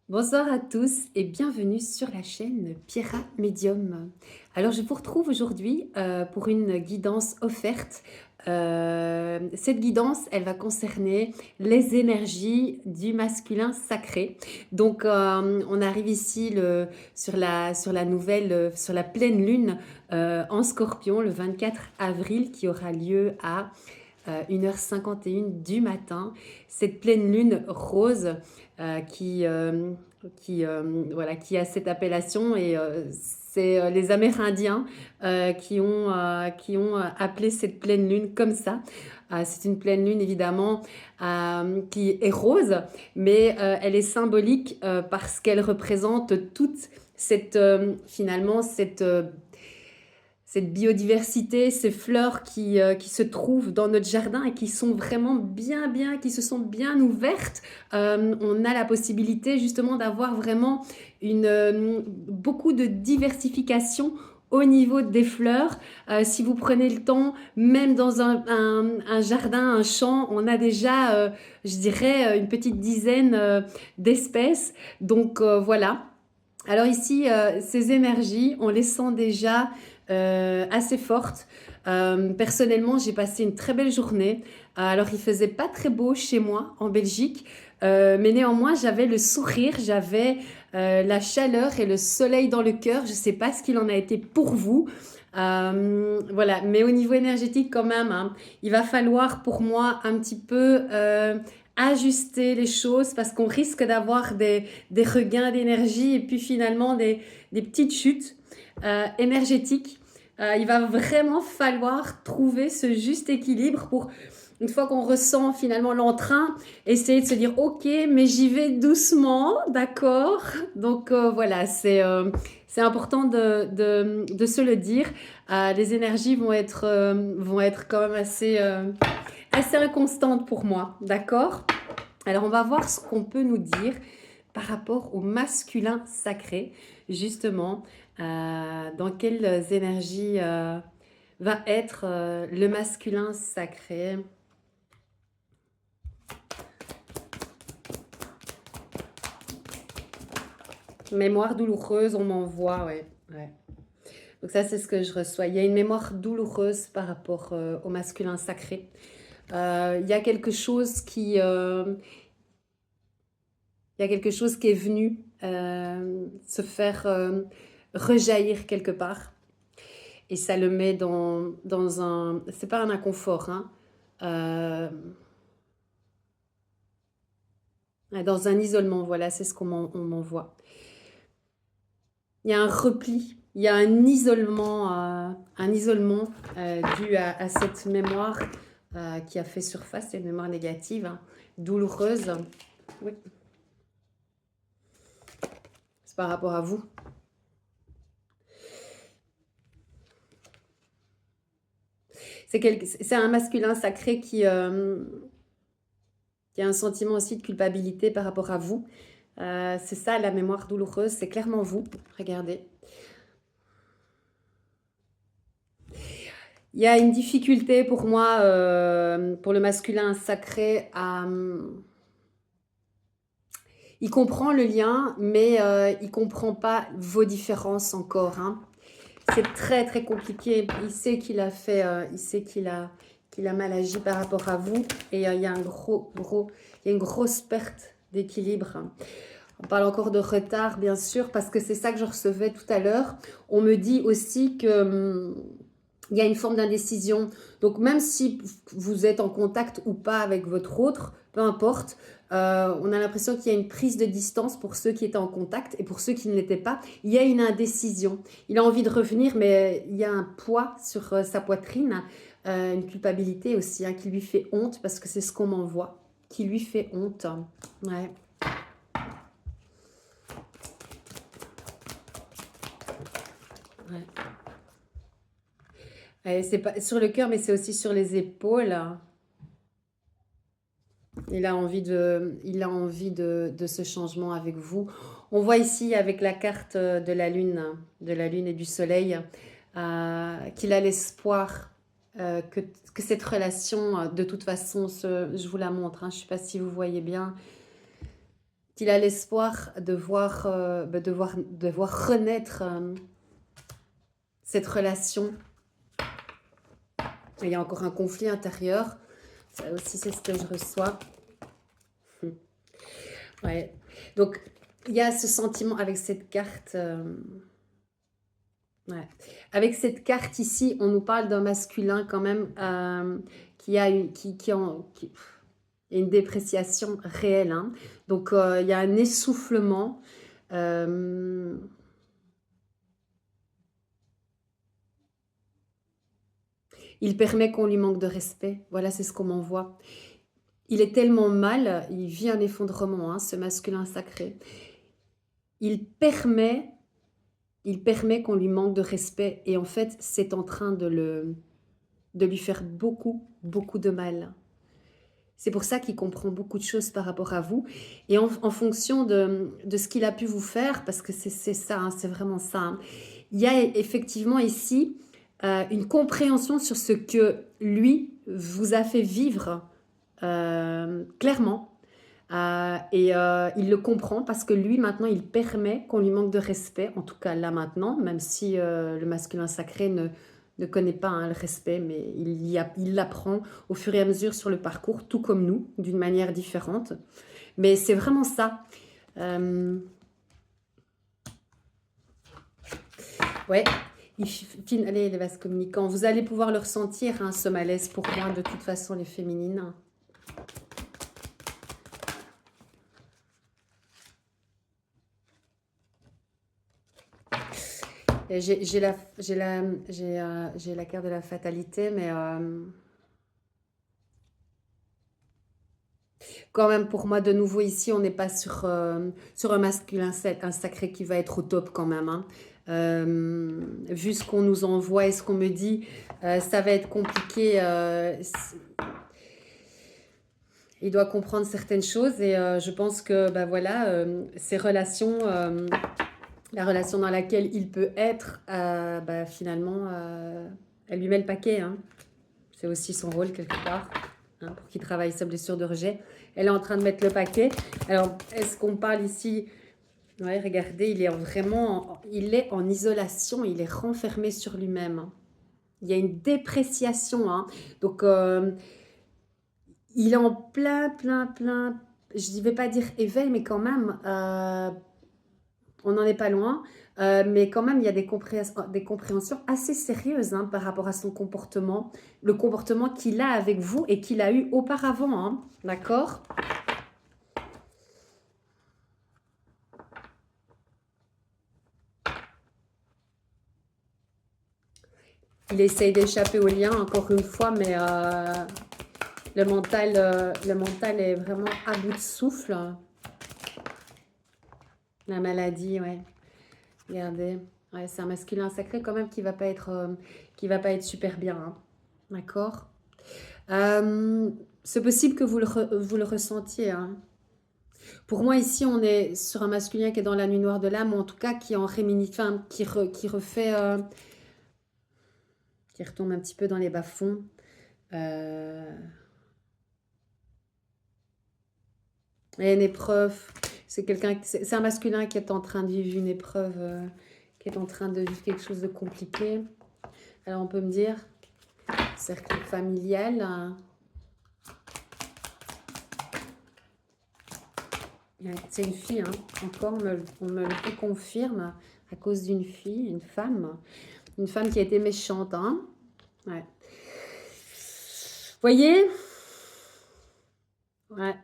Bonsoir à tous et bienvenue sur la chaîne Pierra Medium. Alors je vous retrouve aujourd'hui pour une guidance offerte. Cette guidance, elle va concerner les énergies du masculin sacré. Donc on arrive ici sur la nouvelle, sur la pleine lune en Scorpion le 24 avril qui aura lieu à 1h51 du matin. Cette pleine lune rose euh, qui, euh, voilà, qui a cette appellation et c'est les Amérindiens qui ont appelé cette pleine lune comme ça. C'est une pleine lune évidemment qui est rose, mais elle est symbolique parce qu'elle représente toute cette finalement cette biodiversité, ces fleurs qui se trouvent dans notre jardin et qui sont vraiment qui se sont bien ouvertes. On a la possibilité justement d'avoir vraiment beaucoup de diversification au niveau des fleurs. Si vous prenez le temps, même dans un jardin, un champ, on a déjà, je dirais, une petite dizaine d'espèces. Donc voilà. Alors ici, ces énergies, on les sent déjà assez fortes. Personnellement, j'ai passé une très belle journée. Alors, il faisait pas très beau chez moi en Belgique, mais néanmoins, j'avais le sourire, j'avais la chaleur et le soleil dans le cœur. Je ne sais pas ce qu'il en a été pour vous. Voilà, mais au niveau énergétique quand même, hein, il va falloir pour moi un petit peu ajuster les choses parce qu'on risque d'avoir des regains d'énergie et puis finalement des petites chutes énergétiques. Il va vraiment falloir trouver ce juste équilibre pour, une fois qu'on ressent finalement l'entrain, essayer de se dire ok, mais j'y vais doucement, d'accord. Donc voilà, c'est important de se le dire. Les énergies vont être quand même assez inconstantes pour moi, d'accord. Alors, on va voir ce qu'on peut nous dire par rapport au masculin sacré, justement, dans quelles énergies va être le masculin sacré. Mémoire douloureuse, on m'envoie, ouais, ouais. Donc ça, c'est ce que je reçois. Il y a une mémoire douloureuse par rapport au masculin sacré. Il y a quelque chose il y a quelque chose qui est venu se faire rejaillir quelque part. Et ça le met dans un... C'est pas un inconfort, hein. Euh, dans un isolement, voilà, c'est ce on m'envoie. Il y a un repli, il y a un isolement dû à cette mémoire qui a fait surface, cette mémoire négative, hein, douloureuse. Oui, c'est par rapport à vous. C'est un masculin sacré qui a un sentiment aussi de culpabilité par rapport à vous. C'est ça la mémoire douloureuse, c'est clairement vous. Regardez. Il y a une difficulté pour moi, pour le masculin sacré, il comprend le lien, mais il ne comprend pas vos différences encore, hein. C'est très très compliqué. Il sait qu'il a fait, il sait qu'il a mal agi par rapport à vous. Et il y a il y a une grosse perte d'équilibre. On parle encore de retard, bien sûr, parce que c'est ça que je recevais tout à l'heure. On me dit aussi que il y a une forme d'indécision. Donc même si vous êtes en contact ou pas avec votre autre, peu importe, on a l'impression qu'il y a une prise de distance pour ceux qui étaient en contact et pour ceux qui ne l'étaient pas. Il y a une indécision. Il a envie de revenir, mais il y a un poids sur sa poitrine, une culpabilité aussi, hein, qui lui fait honte parce que c'est ce qu'on m'envoie, qui lui fait honte. Ouais. Ouais. C'est pas sur le cœur, mais c'est aussi sur les épaules. Il a envie de ce changement avec vous. On voit ici avec la carte de la lune et du soleil, qu'il a l'espoir que cette relation, de toute façon, je vous la montre, hein, je ne sais pas si vous voyez bien, qu'il a l'espoir de voir renaître cette relation. Il y a encore un conflit intérieur. Ça aussi, c'est ce que je reçois. Ouais. Donc, il y a ce sentiment avec cette carte. Ouais. Avec cette carte ici, on nous parle d'un masculin quand même qui a une, il y a une dépréciation réelle. Hein. Donc, il y a un essoufflement. Il permet qu'on lui manque de respect. Voilà, c'est ce qu'on m'envoie. Il est tellement mal, il vit un effondrement, hein, ce masculin sacré. Il permet qu'on lui manque de respect. Et en fait, c'est en train de lui faire beaucoup, beaucoup de mal. C'est pour ça qu'il comprend beaucoup de choses par rapport à vous. Et en fonction de ce qu'il a pu vous faire, parce que c'est ça, hein, c'est vraiment ça. Hein, il y a effectivement ici une compréhension sur ce que lui vous a fait vivre clairement. Il le comprend parce que lui, maintenant, il permet qu'on lui manque de respect, en tout cas là maintenant, même si le masculin sacré ne connaît pas hein, le respect, mais il l'apprend au fur et à mesure sur le parcours, tout comme nous, d'une manière différente. Mais c'est vraiment ça. Ouais. Allez, les vases communicants, vous allez pouvoir le ressentir, hein, ce malaise pour moi, de toute façon, les féminines. J'ai la carte de la fatalité, mais quand même, pour moi, de nouveau, ici, on n'est pas sur un masculin, un sacré qui va être au top quand même. Hein. Vu ce qu'on nous envoie et ce qu'on me dit, ça va être compliqué. Il doit comprendre certaines choses et je pense que bah, voilà, ces relations, la relation dans laquelle il peut être, bah, finalement, elle lui met le paquet. Hein. C'est aussi son rôle quelque part, hein, pour qu'il travaille sa blessure de rejet. Elle est en train de mettre le paquet. Alors, est-ce qu'on parle ici? Ouais, regardez, il est en isolation, il est renfermé sur lui-même. Hein. Il y a une dépréciation. Hein. Donc, il est en plein, je ne vais pas dire éveil, mais quand même, on n'en est pas loin. Mais quand même, il y a des compréhensions assez sérieuses hein, par rapport à son comportement, le comportement qu'il a avec vous et qu'il a eu auparavant. Hein, d'accord ? Il essaye d'échapper au lien, encore une fois, mais le mental est vraiment à bout de souffle. La maladie, ouais. Regardez. Ouais, c'est un masculin sacré quand même qui va pas être super bien. Hein. D'accord. C'est possible que vous le ressentiez. Hein. Pour moi, ici, on est sur un masculin qui est dans la nuit noire de l'âme, ou en tout cas qui est en qui refait... qui retombe un petit peu dans les bas-fonds. Il y a une épreuve. C'est un masculin qui est en train de vivre une épreuve, qui est en train de vivre quelque chose de compliqué. Alors, on peut me dire, cercle familial. Hein. C'est une fille, hein. Encore, on me le confirme à cause d'une fille, une femme qui a été méchante. Hein. Ouais. Voyez? Ouais.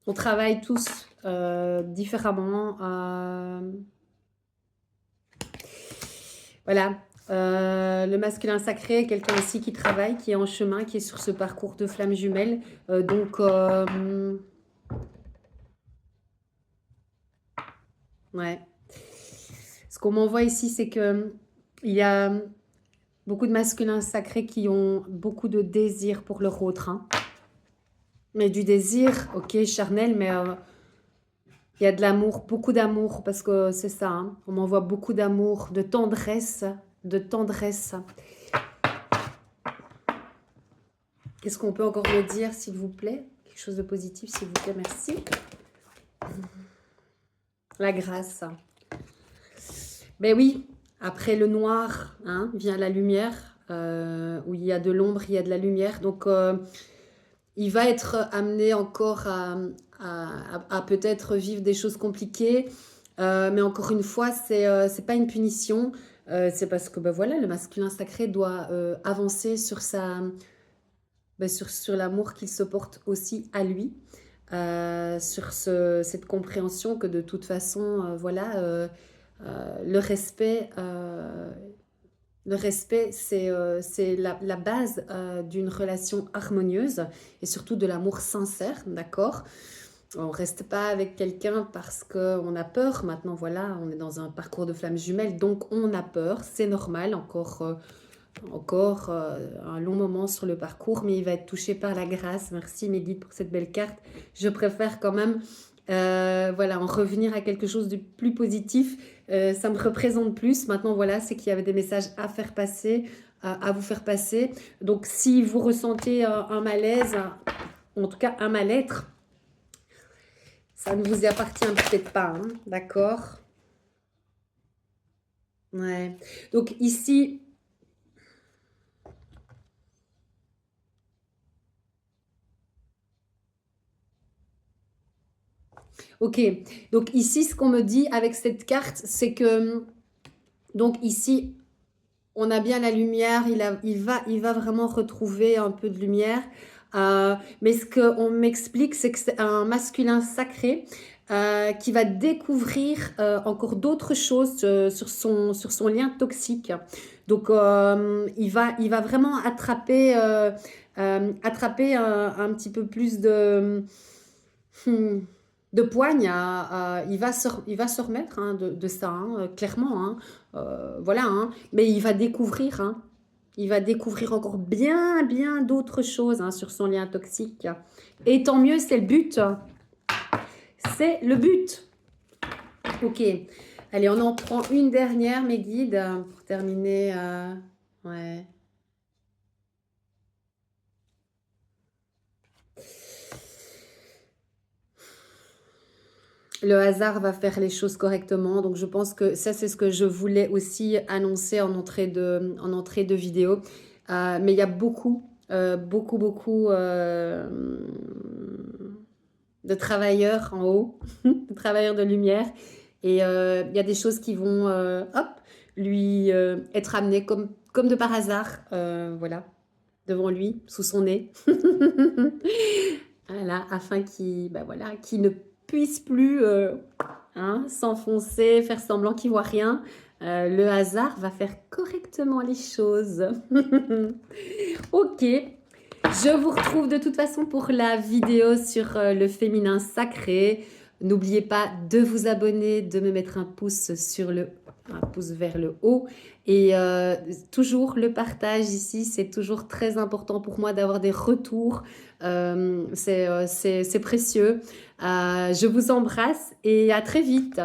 On travaille tous différemment. Voilà. Le masculin sacré, quelqu'un ici qui travaille, qui est en chemin, qui est sur ce parcours de flammes jumelles. Donc, ouais. Ce qu'on m'envoie ici, c'est que il y a beaucoup de masculins sacrés qui ont beaucoup de désir pour leur autre. Hein. Mais du désir, ok, charnel, mais il y a de l'amour, beaucoup d'amour, parce que c'est ça. Hein. On m'envoie beaucoup d'amour, de tendresse, Qu'est-ce qu'on peut encore me dire, s'il vous plaît? Quelque chose de positif, s'il vous plaît, merci. La grâce. Ben oui, après le noir, hein, vient la lumière. Où il y a de l'ombre, il y a de la lumière. Donc, il va être amené encore à peut-être vivre des choses compliquées. Mais encore une fois, c'est pas une punition. C'est parce que ben voilà, le masculin sacré doit avancer sur sur l'amour qu'il se porte aussi à lui. Sur cette compréhension que de toute façon, voilà, le respect, c'est la base d'une relation harmonieuse et surtout de l'amour sincère, d'accord? On ne reste pas avec quelqu'un parce qu'on a peur. Maintenant, voilà, on est dans un parcours de flammes jumelles, donc on a peur. C'est normal, encore un long moment sur le parcours, mais il va être touché par la grâce. Merci mes guides pour cette belle carte. Je préfère quand même voilà, en revenir à quelque chose de plus positif. Ça me représente plus. Maintenant, voilà, c'est qu'il y avait des messages à faire passer, à vous faire passer. Donc, si vous ressentez un malaise, en tout cas un mal-être, ça ne vous appartient peut-être pas, hein, d'accord? Ouais. Donc ici, ok. Donc ici, ce qu'on me dit avec cette carte, c'est que donc ici, on a bien la lumière. Il va vraiment retrouver un peu de lumière. Mais ce qu'on m'explique, c'est que c'est un masculin sacré qui va découvrir encore d'autres choses sur son lien toxique. Donc, il va vraiment attraper un petit peu plus hmm, de poigne. Il va se remettre hein, de ça, hein, clairement. Hein. Voilà, hein. Mais il va découvrir. Hein. Il va découvrir encore bien d'autres choses hein, sur son lien toxique. Et tant mieux, c'est le but. C'est le but. Ok. Allez, on en prend une dernière, mes guides, pour terminer. Ouais. Le hasard va faire les choses correctement. Donc, je pense que ça, c'est ce que je voulais aussi annoncer en entrée de vidéo. Mais il y a beaucoup de travailleurs en haut, de travailleurs de lumière. Et il y a des choses qui vont, hop, lui être amenées comme de par hasard, voilà, devant lui, sous son nez. Voilà, afin qu'il ne puisse plus hein, s'enfoncer, faire semblant qu'il voit rien. Le hasard va faire correctement les choses. Ok, je vous retrouve de toute façon pour la vidéo sur le féminin sacré. N'oubliez pas de vous abonner, de me mettre un pouce vers le haut. Et toujours le partage ici, c'est toujours très important pour moi d'avoir des retours. C'est précieux. Je vous embrasse et à très vite.